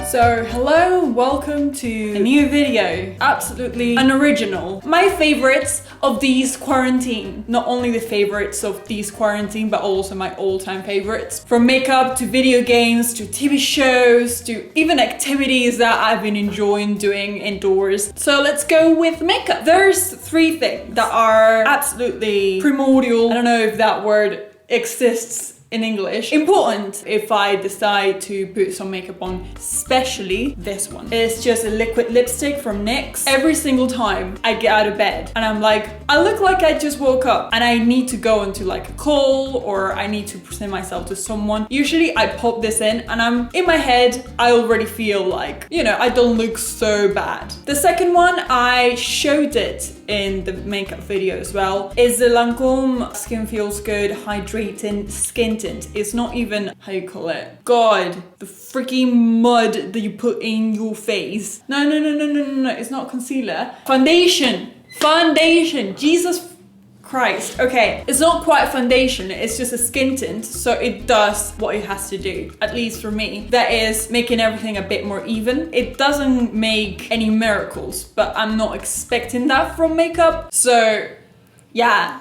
So hello, welcome to a new video. Absolutely unoriginal. My favorites of these quarantine. Not only the favorites of these quarantine, but also my all-time favorites. From makeup to video games to TV shows to even activities that I've been enjoying doing indoors. So let's go with makeup. There's three things that are absolutely primordial. I don't know if that word exists in English. Important if I decide to put some makeup on, especially this one. It's just a liquid lipstick from NYX. Every single time I get out of bed and I'm like, I look like I just woke up and I need to go into like a call or I need to present myself to someone. Usually I pop this in and I'm in my head, I already feel like, you know, I don't look so bad. The second one, I showed it in the makeup video as well, is the Lancome Skin Feels Good Hydrating Skin Tint. It's not even, how you call it? God, the freaking mud that you put in your face. No, it's not concealer. Foundation, Jesus Christ. Okay, it's not quite foundation, it's just a skin tint, so it does what it has to do, at least for me. That is making everything a bit more even. It doesn't make any miracles, but I'm not expecting that from makeup. So yeah,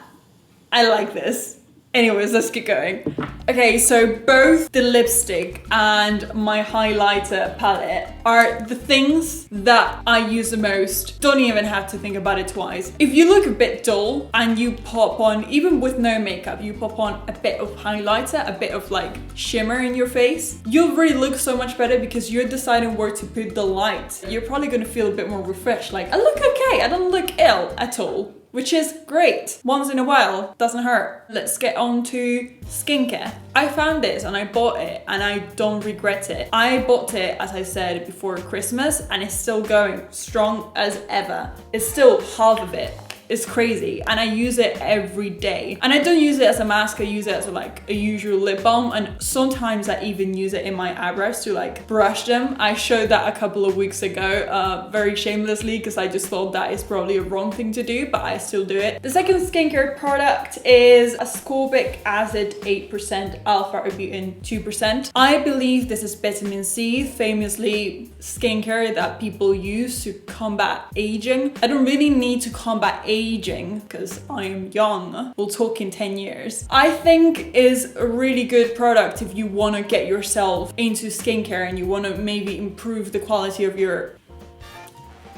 I like this. Anyways, let's get going. Okay, so both the lipstick and my highlighter palette are the things that I use the most. Don't even have to think about it twice. If you look a bit dull and you pop on, even with no makeup, you pop on a bit of highlighter, a bit of like shimmer in your face, you'll really look so much better because you're deciding where to put the light. You're probably gonna feel a bit more refreshed. Like, I look okay, I don't look ill at all. Which is great. Once in a while, doesn't hurt. Let's get on to skincare. I found this and I bought it and I don't regret it. I bought it, as I said, before Christmas and it's still going strong as ever. It's still half of it. It's crazy and I use it every day. And I don't use it as a mask, I use it as like a usual lip balm, and sometimes I even use it in my eyebrows to like brush them. I showed that a couple of weeks ago, very shamelessly, because I just thought that is probably a wrong thing to do, but I still do it. The second skincare product is Ascorbic Acid 8%, Alpha Arbutin 2%. I believe this is vitamin C, famously skincare that people use to combat aging. I don't really need to combat aging because I'm young. We'll talk in 10 years. I think is a really good product if you want to get yourself into skincare and you want to maybe improve the quality of your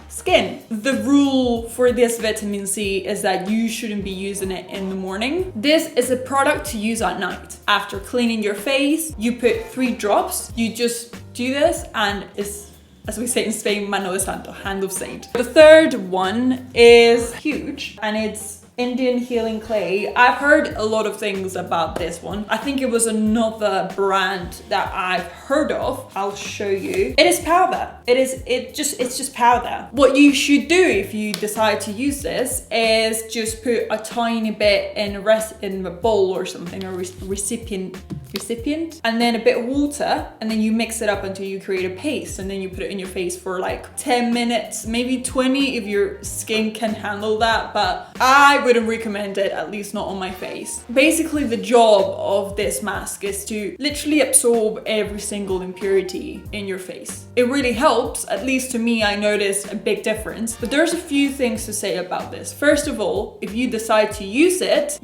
skin. The rule for this vitamin C is that you shouldn't be using it in the morning. This is a product to use at night. After cleaning your face, you put 3 drops. You just do this and it's, as we say in Spain, mano de santo, hand of saint. The third one is huge and it's Indian Healing Clay. I've heard a lot of things about this one. I think it was another brand that I've heard of. I'll show you. It is powder. It's just powder. What you should do if you decide to use this is just put a tiny bit in a bowl or something, a recipient, and then a bit of water, and then you mix it up until you create a paste, and then you put it in your face for like 10 minutes, maybe 20 if your skin can handle that, but I wouldn't recommend it, at least not on my face. Basically, the job of this mask is to literally absorb every single impurity in your face. It really helps, at least to me, I noticed a big difference, but there's a few things to say about this. First of all, if you decide to use it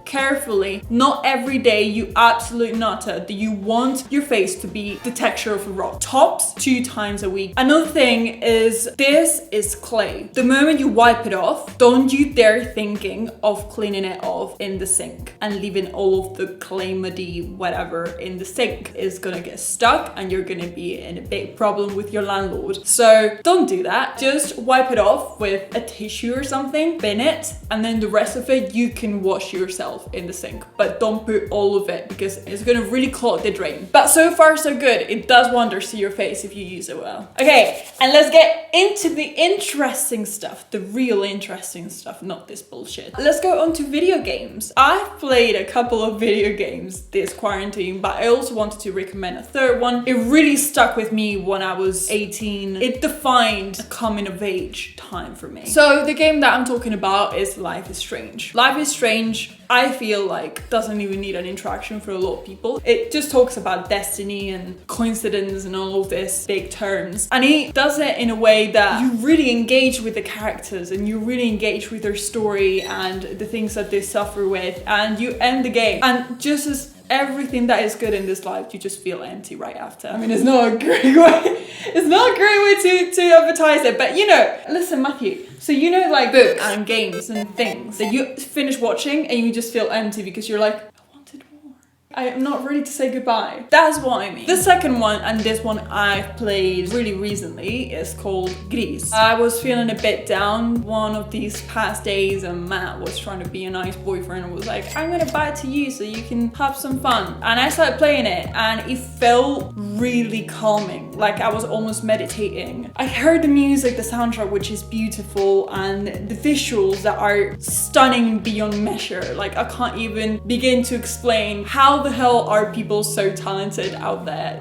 carefully. Not every day, you absolute nutter, that you want your face to be the texture of a rock. Tops 2 times a week. Another thing is, this is clay. The moment you wipe it off, don't you dare thinking of cleaning it off in the sink and leaving all of the clay muddy whatever in the sink. It's gonna get stuck and you're gonna be in a big problem with your landlord. So don't do that. Just wipe it off with a tissue or something, bin it, and then the rest of it you can wash yourself in the sink, but don't put all of it because it's gonna really clog the drain. But so far so good. It does wonders to your face if you use it well. Okay, and let's get into the interesting stuff, the real interesting stuff, not this bullshit. Let's go on to video games. I've played a couple of video games this quarantine, but I also wanted to recommend a third one. It really stuck with me when I was 18. It defined a coming of age time for me. So the game that I'm talking about is Life is Strange. Life is Strange, I I feel like doesn't even need an introduction for a lot of people. It just talks about destiny and coincidence and all of these big terms. And he does it in a way that you really engage with the characters and you really engage with their story and the things that they suffer with, and you end the game. And just as everything that is good in this life, you just feel empty right after. I mean, it's not a great way. It's not a great way to advertise it, but you know, listen, Matthew. So you know, like books and games and things that you finish watching and you just feel empty because you're like, I wanted more. I am not ready to say goodbye. That's what I mean. The second one, and this one I've played really recently, is called Gris. I was feeling a bit down one of these past days, and Matt was trying to be a nice boyfriend and was like, I'm gonna buy it to you so you can have some fun. And I started playing it and it felt really calming, like I was almost meditating. I heard the music, the soundtrack, which is beautiful, and the visuals that are stunning beyond measure. Like I can't even begin to explain how the hell are people so talented out there.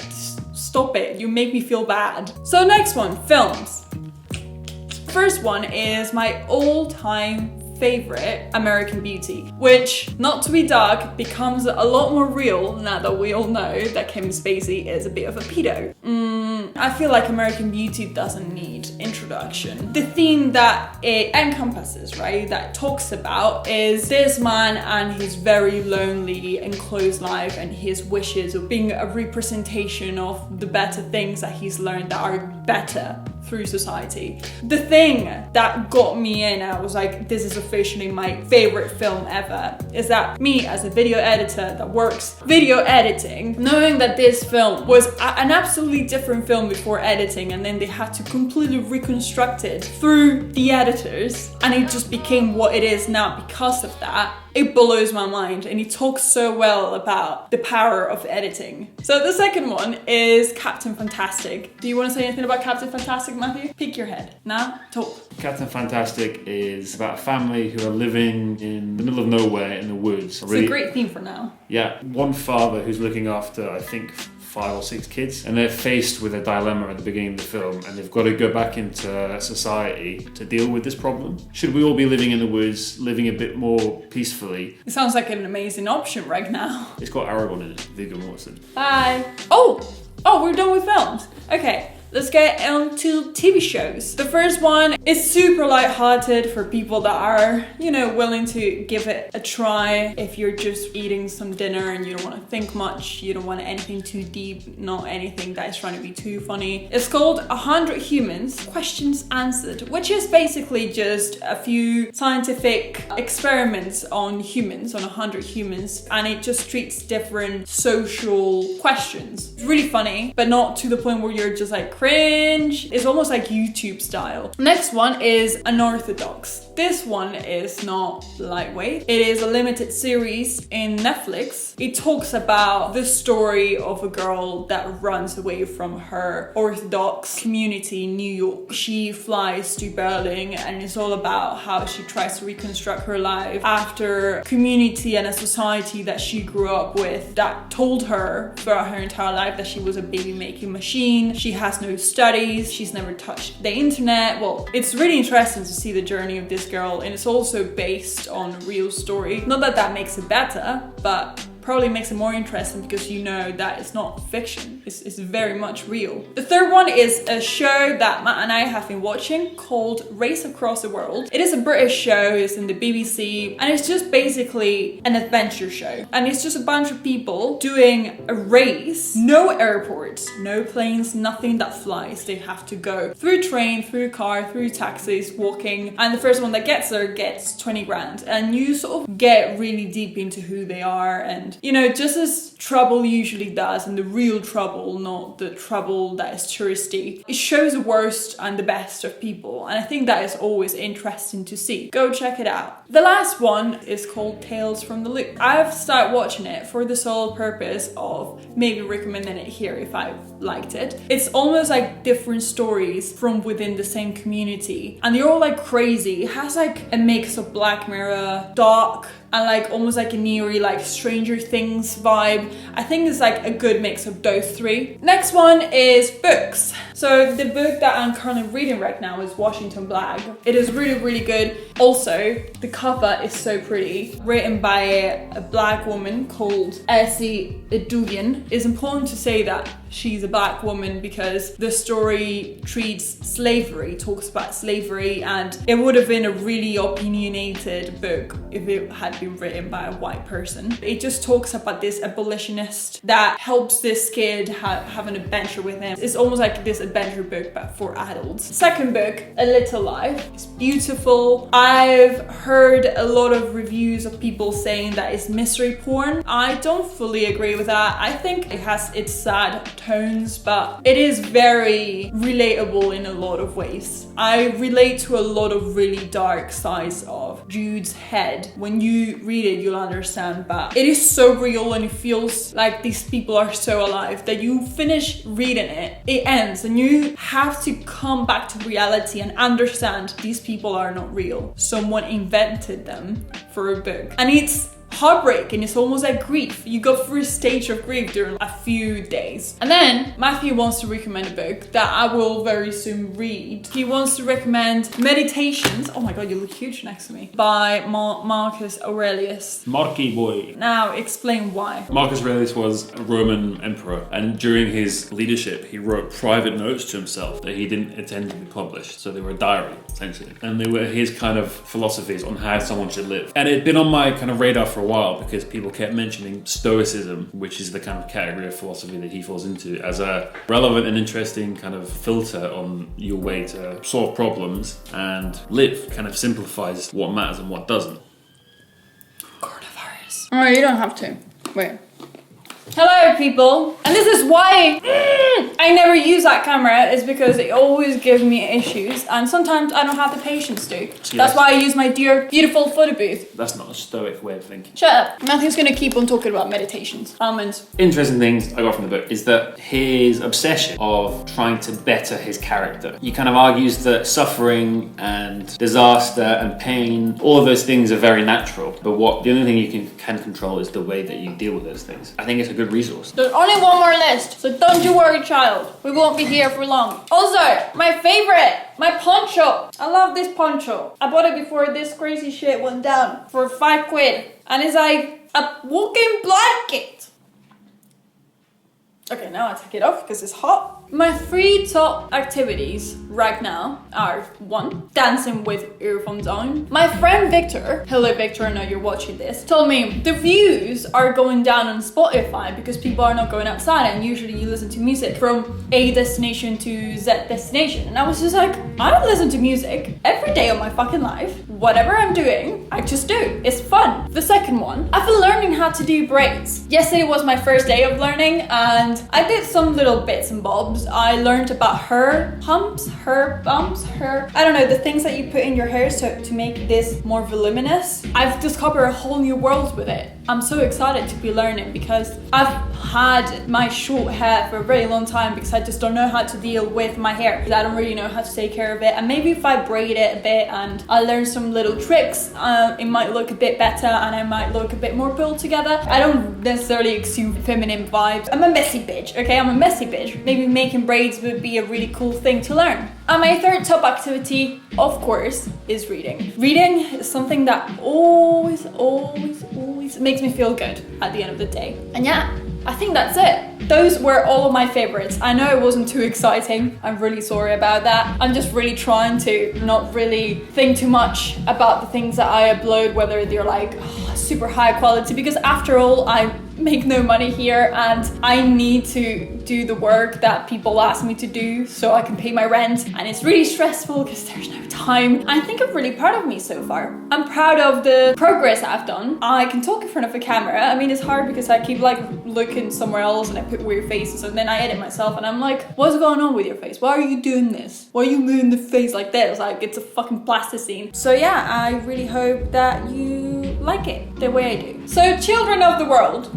Stop it, you make me feel bad. So next one, films. First one is my all-time favorite, American Beauty, which, not to be dark, becomes a lot more real now that we all know that Kevin Spacey is a bit of a pedo. I feel like American Beauty doesn't need introduction. The theme that it encompasses, right, that it talks about is this man and his very lonely and closed life and his wishes of being a representation of the better things that he's learned that are better through society. The thing that got me in, I was like, this is officially my favorite film ever, is that me as a video editor that works video editing, knowing that this film was an absolutely different film before editing, and then they had to completely reconstruct it through the editors, and it just became what it is now because of that. It blows my mind, and he talks so well about the power of editing. So the second one is Captain Fantastic. Do you want to say anything about Captain Fantastic, Matthew? Pick your head. Now, talk. Captain Fantastic is about a family who are living in the middle of nowhere in the woods. It's a great theme for now. Yeah, one father who's looking after, I think, 5 or 6 kids, and they're faced with a dilemma at the beginning of the film, and they've got to go back into society to deal with this problem. Should we all be living in the woods, living a bit more peacefully? It sounds like an amazing option right now. It's got Arbutin in it, Viggo Mortensen. Bye. Oh, we're done with films. Okay. Let's get on to TV shows. The first one is super lighthearted for people that are, you know, willing to give it a try. If you're just eating some dinner and you don't want to think much, you don't want anything too deep, not anything that is trying to be too funny. It's called 100 Humans, Questions Answered, which is basically just a few scientific experiments on humans, on 100 humans, and it just treats different social questions. It's really funny, but not to the point where you're just like, cringe. It's almost like YouTube style. Next one is Unorthodox. This one is not lightweight. It is a limited series in Netflix. It talks about the story of a girl that runs away from her Orthodox community in New York. She flies to Berlin, and it's all about how she tries to reconstruct her life after a community and a society that she grew up with that told her throughout her entire life that she was a baby making machine. She has no studies. She's never touched the internet. Well, it's really interesting to see the journey of this girl, and it's also based on a real story. Not that that makes it better, but probably makes it more interesting because you know that it's not fiction. It's very much real. The third one is a show that Matt and I have been watching called Race Across the World. It is a British show, it's in the BBC, and it's just basically an adventure show. And it's just a bunch of people doing a race. No airports, no planes, nothing that flies. They have to go through train, through car, through taxis, walking. And the first one that gets there gets 20 grand. And you sort of get really deep into who they are, and you know, just as trouble usually does, and the real trouble, not the trouble that is touristy, it shows the worst and the best of people, and I think that is always interesting to see. Go check it out. The last one is called Tales from the Loop. I've started watching it for the sole purpose of maybe recommending it here if I liked it. It's almost like different stories from within the same community, and they're all like crazy. It has like a mix of Black Mirror, dark, and like almost like an eerie like Stranger Things vibe. I think it's like a good mix of those three. Next one is books. So the book that I'm currently reading right now is Washington Black. It is really, really good. Also, the cover is so pretty. Written by a black woman called EDUGYAN. It's important to say that she's a black woman because the story treats slavery, talks about slavery, and it would have been a really opinionated book if it had been written by a white person. It just talks about this abolitionist that helps this kid have an adventure with him. It's almost like this adventure book but for adults. Second book, A Little Life. It's beautiful. I've heard a lot of reviews of people saying that it's mystery porn. I don't fully agree with that. I think it has its sad tones, but it is very relatable in a lot of ways. I relate to a lot of really dark sides of Jude's head. When you read it, you'll understand, but it is so real and it feels like these people are so alive that you finish reading it, it ends, and you have to come back to reality and understand these people are not real. Someone invented them for a book. And it's heartbreak, and it's almost like grief. You go through a stage of grief during a few days. And then Matthew wants to recommend a book that I will very soon read. He wants to recommend Meditations. Oh my god, you look huge next to me. By Marcus Aurelius. Marky boy. Now explain why. Marcus Aurelius was a Roman emperor, and during his leadership he wrote private notes to himself that he didn't intend to be published. So they were a diary, essentially. And they were his kind of philosophies on how someone should live. And it had been on my kind of radar for a while because people kept mentioning Stoicism, which is the kind of category of philosophy that he falls into, as a relevant and interesting kind of filter on your way to solve problems and live. Kind of simplifies what matters and what doesn't. Coronavirus. Oh, you don't have to. Wait. Hello people, and this is why I never use that camera, is because it always gives me issues and sometimes I don't have the patience to. That's why I use my dear beautiful photo booth. That's not a stoic way of thinking. Shut up. Matthew's gonna keep on talking about meditations. Almonds. Interesting things I got from the book is that his obsession of trying to better his character. He kind of argues that suffering and disaster and pain, all of those things are very natural, but the only thing you can control is the way that you deal with those things. I think it's a good resource. There's only one more list, so don't you worry, child. We won't be here for long. Also, my favorite, my poncho. I love this poncho. I bought it before this crazy shit went down for £5, and it's like a walking blanket. Okay, now I take it off because it's hot. My 3 top activities right now are 1, dancing with earphones on. My friend Victor, hello Victor, I know you're watching this, told me the views are going down on Spotify because people are not going outside, and usually you listen to music from A destination to Z destination. And I was just like, I don't listen to music every day of my fucking life. Whatever I'm doing, I just do. It's fun. The second one, I've been learning how to do braids. Yesterday was my first day of learning, and I did some little bits and bobs. I learned about hair pumps, hair bumps, I don't know, the things that you put in your hair to make this more voluminous. I've discovered a whole new world with it. I'm so excited to be learning because I've had my short hair for a very long time because I just don't know how to deal with my hair. I don't really know how to take care of it, and maybe if I braid it a bit and I learn some little tricks, it might look a bit better and I might look a bit more pulled together. I don't necessarily exude feminine vibes. I'm a messy bitch, okay? I'm a messy bitch. Maybe making braids would be a really cool thing to learn. And my third top activity, of course, is reading. Reading is something that always makes me feel good at the end of the day. And yeah, I think that's it. Those were all of my favorites. I know it wasn't too exciting. I'm really sorry about that. I'm just really trying to not really think too much about the things that I upload, whether they're like super high quality, because after all, I make no money here and I need to do the work that people ask me to do so I can pay my rent, and it's really stressful because there's no time. I think I'm really proud of me so far. I'm proud of the progress I've done. I can talk in front of a camera. I mean, it's hard because I keep like looking somewhere else and I put weird faces, and then I edit myself and I'm like, what's going on with your face? Why are you doing this? Why are you moving the face like this? Like it's a fucking plasticine. So yeah, I really hope that you like it the way I do. So children of the world,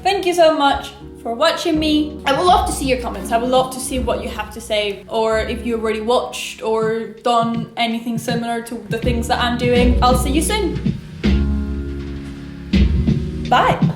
thank you so much for watching me. I would love to see your comments. I would love to see what you have to say, or if you already watched or done anything similar to the things that I'm doing. I'll see you soon. Bye.